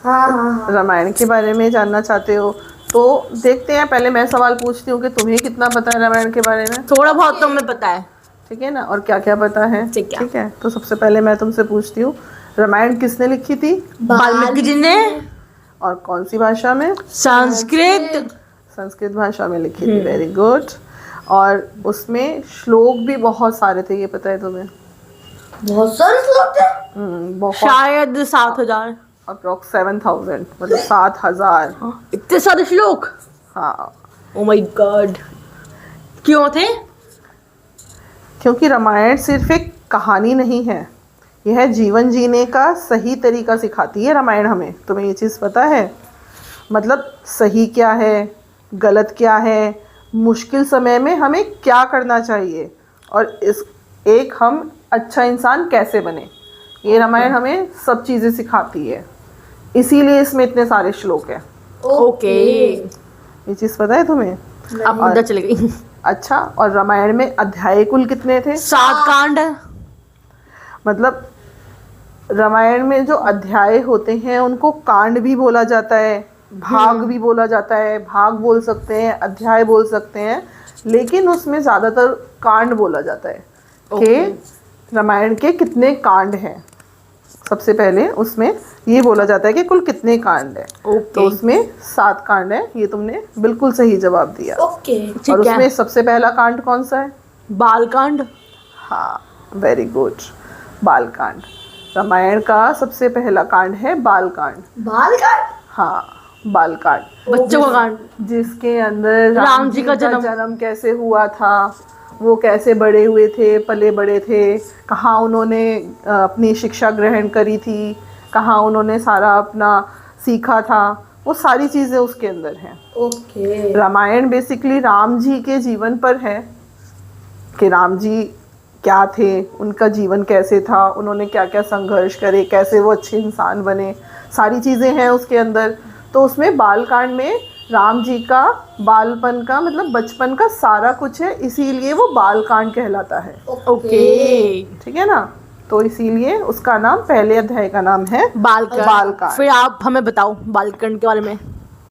रामायण के बारे में जानना चाहते हो तो देखते हैं। पहले मैं सवाल पूछती हूँ कि तुम्हें कितना पता है रामायण के बारे में। थोड़ा बहुत तो हमें पता है। ठीक है ना, और क्या क्या पता है। ठीक है, तो सबसे पहले मैं तुमसे पूछती हूँ, रामायण किसने लिखी थी? वाल्मीकि जी ने। और कौन सी भाषा में? संस्कृत। संस्कृत भाषा में लिखी थी। Very good. और उसमें श्लोक भी बहुत सारे थे, ये पता है तुम्हें? बहुत सारे श्लोक थे। बहुत, शायद 7,000 अप्रोक्स 7,000, मतलब 7,000। इतने सारे श्लोक। हाँ। Oh my God. क्यों थे? क्योंकि रामायण सिर्फ एक कहानी नहीं है, यह जीवन जीने का सही तरीका सिखाती है रामायण हमें। तुम्हें ये चीज़ पता है? मतलब सही क्या है, गलत क्या है, मुश्किल समय में हमें क्या करना चाहिए, और इस एक हम अच्छा इंसान कैसे बने, ये रामायण हमें सब चीज़ें सिखाती है। इसीलिए इसमें इतने सारे श्लोक हैं। ओके। ये चीज़ पता है तुम्हें? अब पता चल गई। अच्छा, और रामायण में अध्याय कुल कितने थे? 7 कांड। मतलब रामायण में जो अध्याय होते हैं उनको कांड भी बोला जाता है, भाग भी बोला जाता है। भाग बोल सकते हैं, अध्याय बोल सकते हैं, लेकिन उसमें ज़्यादातर कांड बोला जाता है कि रामायण के कितने कांड हैं। सबसे पहले उसमें ये बोला जाता है कि कुल कितने कांड हैं। तो उसमें 7 कांड है। ये तुमने बिल्कुल सही जवाब दिया। और उसमें सबसे पहला कांड कौन सा है? बालकांड। हाँ, वेरी गुड, बालकांड। रामायण का सबसे पहला कांड है बालकांड। बालकांड? हाँ, बालकांड, बच्चों का कांड, जिसके अंदर राम जी का जन्म कैसे हुआ था, वो कैसे बड़े हुए थे, पले बड़े थे, कहाँ उन्होंने अपनी शिक्षा ग्रहण करी थी, कहाँ उन्होंने सारा अपना सीखा था, वो सारी चीज़ें उसके अंदर हैं। रामायण बेसिकली राम जी के जीवन पर है कि राम जी क्या थे, उनका जीवन कैसे था, उन्होंने क्या क्या संघर्ष करे, कैसे वो अच्छे इंसान बने, सारी चीज़ें हैं उसके अंदर। तो उसमें बालकांड में राम जी का बालपन का, मतलब बचपन का सारा कुछ है, इसीलिए वो बालकांड कहलाता है। ओके। ठीक है ना, तो इसीलिए उसका नाम, पहले अध्याय का नाम है बालकांड। बालकांड। फिर आप हमें बताओ बालकांड के बारे में।